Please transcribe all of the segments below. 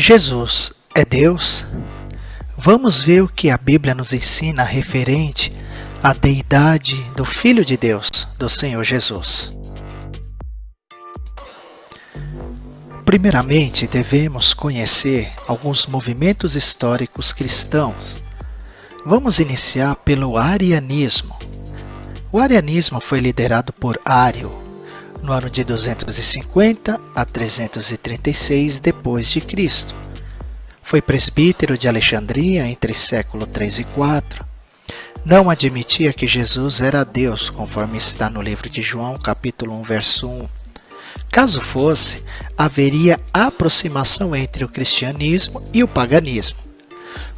Jesus é Deus? Vamos ver o que a Bíblia nos ensina referente à deidade do Filho de Deus, do Senhor Jesus. Primeiramente, devemos conhecer alguns movimentos históricos cristãos. Vamos iniciar pelo arianismo. O arianismo foi liderado por Ário, no ano de 250 a 336 d.C. Foi presbítero de Alexandria entre século 3 e 4. Não admitia que Jesus era Deus, conforme está no livro de João, capítulo 1, verso 1. Caso fosse, haveria aproximação entre o cristianismo e o paganismo.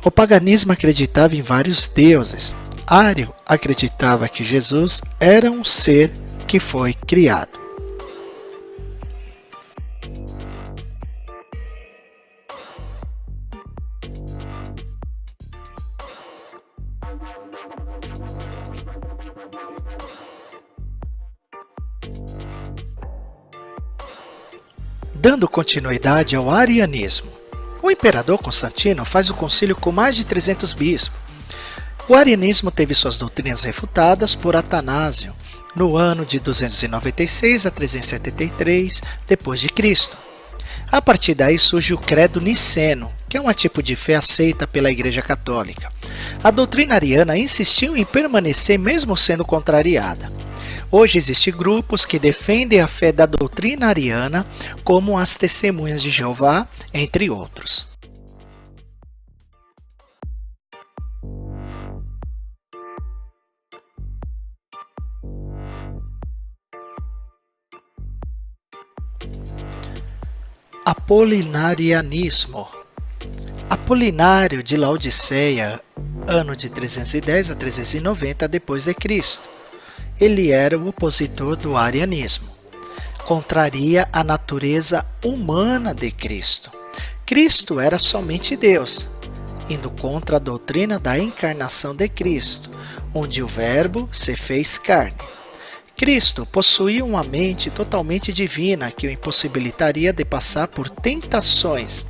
O paganismo acreditava em vários deuses. Ário acreditava que Jesus era um ser que foi criado. Dando continuidade ao arianismo, o imperador Constantino faz o concílio com mais de 300 bispos. O arianismo teve suas doutrinas refutadas por Atanásio no ano de 296 a 373 d.C. A partir daí surge o credo niceno, que é um tipo de fé aceita pela Igreja Católica. A doutrina ariana insistiu em permanecer mesmo sendo contrariada. Hoje existem grupos que defendem a fé da doutrina ariana, como as Testemunhas de Jeová, entre outros. Apolinarianismo. Apolinário de Laodiceia, ano de 310 a 390 d.C. Ele era o opositor do arianismo. Contraria a natureza humana de Cristo. Cristo era somente Deus, indo contra a doutrina da encarnação de Cristo, onde o Verbo se fez carne. Cristo possuía uma mente totalmente divina que o impossibilitaria de passar por tentações.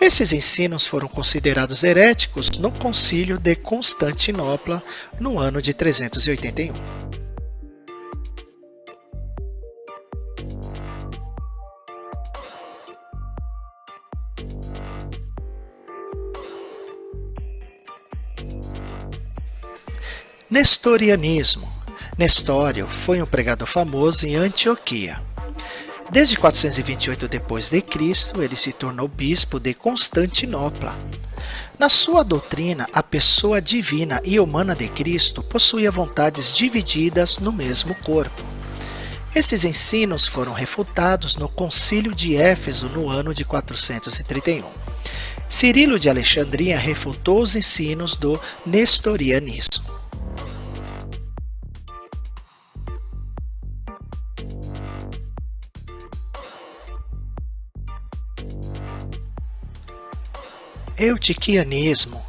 Esses ensinos foram considerados heréticos no Concílio de Constantinopla, no ano de 381. Nestorianismo. Nestório foi um pregador famoso em Antioquia. Desde 428 d.C., ele se tornou bispo de Constantinopla. Na sua doutrina, a pessoa divina e humana de Cristo possuía vontades divididas no mesmo corpo. Esses ensinos foram refutados no Concílio de Éfeso no ano de 431. Cirilo de Alexandria refutou os ensinos do nestorianismo. Eutiquianismo.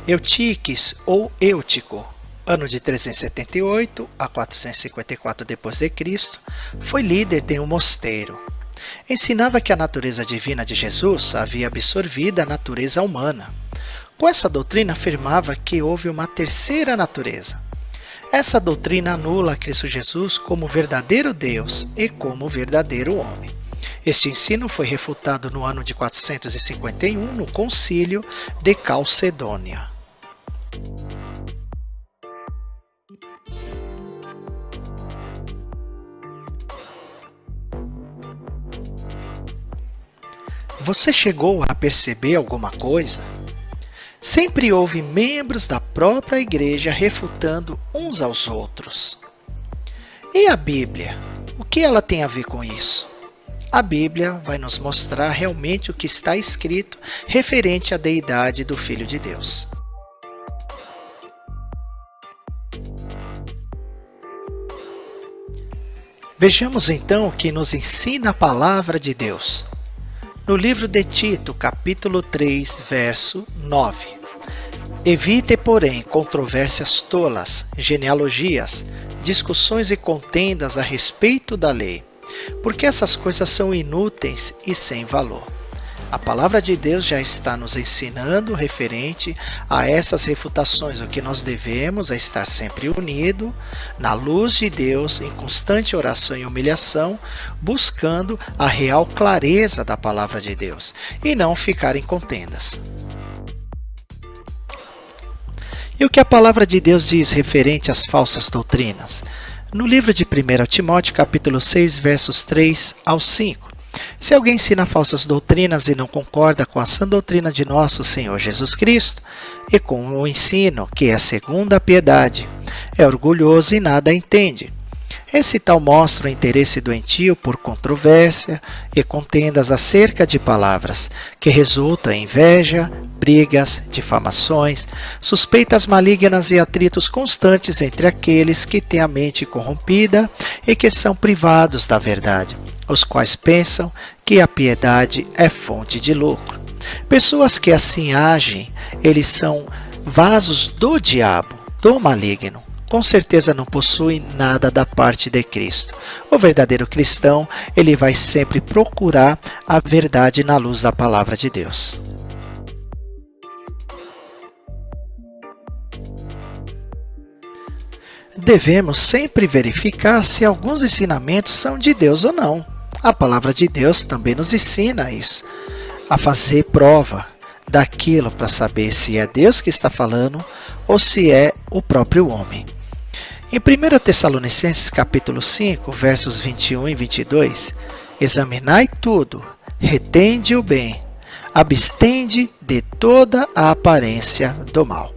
Eutiques ou Eutico, ano de 378 a 454 d.C., foi líder de um mosteiro. Ensinava que a natureza divina de Jesus havia absorvido a natureza humana. Com essa doutrina afirmava que houve uma terceira natureza. Essa doutrina anula Cristo Jesus como verdadeiro Deus e como verdadeiro homem. Este ensino foi refutado no ano de 451 no Concílio de Calcedônia. Você chegou a perceber alguma coisa? Sempre houve membros da própria igreja refutando uns aos outros. E a Bíblia? O que ela tem a ver com isso? A Bíblia vai nos mostrar realmente o que está escrito referente à deidade do Filho de Deus. Vejamos então o que nos ensina a palavra de Deus. No livro de Tito, capítulo 3, verso 9. Evite, porém, controvérsias tolas, genealogias, discussões e contendas a respeito da lei, porque essas coisas são inúteis e sem valor. A palavra de Deus já está nos ensinando referente a essas refutações. O que nós devemos é estar sempre unido na luz de Deus, em constante oração e humilhação, buscando a real clareza da palavra de Deus e não ficar em contendas. E o que a palavra de Deus diz referente às falsas doutrinas? No livro de 1 Timóteo, capítulo 6, versos 3 ao 5. Se alguém ensina falsas doutrinas e não concorda com a sã doutrina de nosso Senhor Jesus Cristo, e com o ensino que é segundo a piedade, é orgulhoso e nada entende. Esse tal mostra o interesse doentio por controvérsia e contendas acerca de palavras, que resulta em inveja, brigas, difamações, suspeitas malignas e atritos constantes entre aqueles que têm a mente corrompida e que são privados da verdade, os quais pensam que a piedade é fonte de lucro. Pessoas que assim agem, eles são vasos do diabo, do maligno. Com certeza não possuem nada da parte de Cristo. O verdadeiro cristão, ele vai sempre procurar a verdade na luz da palavra de Deus. Devemos sempre verificar se alguns ensinamentos são de Deus ou não. A palavra de Deus também nos ensina isso, a fazer prova daquilo para saber se é Deus que está falando ou se é o próprio homem. Em 1 Tessalonicenses capítulo 5, versos 21 e 22, examinai tudo, retende o bem, abstende de toda a aparência do mal.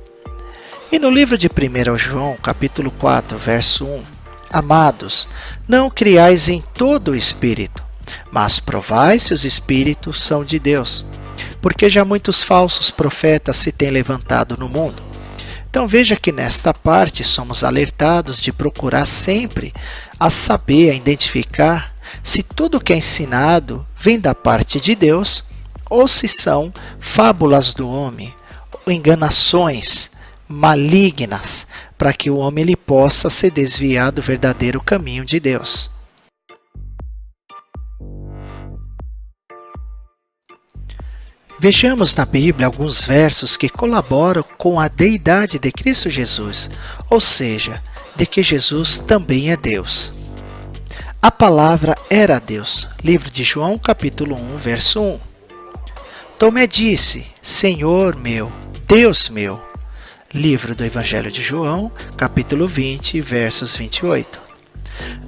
E no livro de 1 João, capítulo 4, verso 1, amados, não criais em todo o espírito, mas provai se os espíritos são de Deus, porque já muitos falsos profetas se têm levantado no mundo. Então veja que nesta parte somos alertados de procurar sempre a saber, a identificar se tudo que é ensinado vem da parte de Deus ou se são fábulas do homem, ou enganações malignas, para que o homem ele possa se desviar do verdadeiro caminho de Deus. Vejamos na Bíblia alguns versos que colaboram com a deidade de Cristo Jesus, ou seja, de que Jesus também é Deus. A palavra era Deus. Livro de João, capítulo 1, verso 1. Tomé disse, Senhor meu, Deus meu. Livro do Evangelho de João, capítulo 20, versos 28.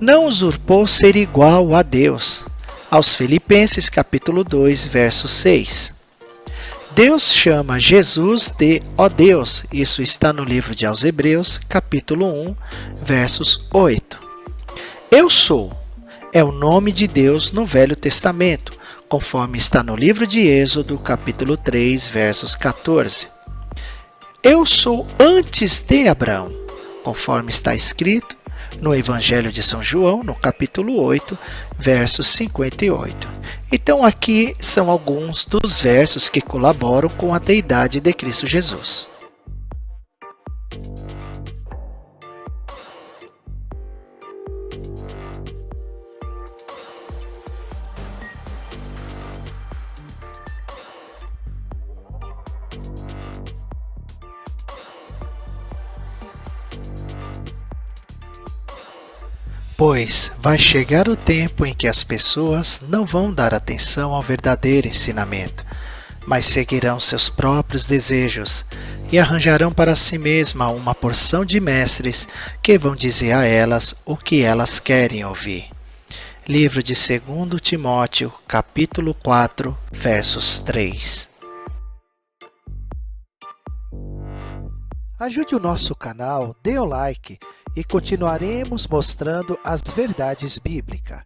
Não usurpou ser igual a Deus. Aos Filipenses, capítulo 2, verso 6. Deus chama Jesus de ó Deus. Isso está no livro de aos Hebreus, capítulo 1, versos 8. Eu sou é o nome de Deus no Velho Testamento, conforme está no livro de Êxodo, capítulo 3, versos 14. Eu sou antes de Abraão, conforme está escrito no Evangelho de São João, no capítulo 8, versos 58. Então aqui são alguns dos versos que colaboram com a deidade de Cristo Jesus. Pois vai chegar o tempo em que as pessoas não vão dar atenção ao verdadeiro ensinamento, mas seguirão seus próprios desejos e arranjarão para si mesma uma porção de mestres que vão dizer a elas o que elas querem ouvir. Livro de 2 Timóteo, capítulo 4, versos 3. Ajude o nosso canal, dê o like e continuaremos mostrando as verdades bíblicas.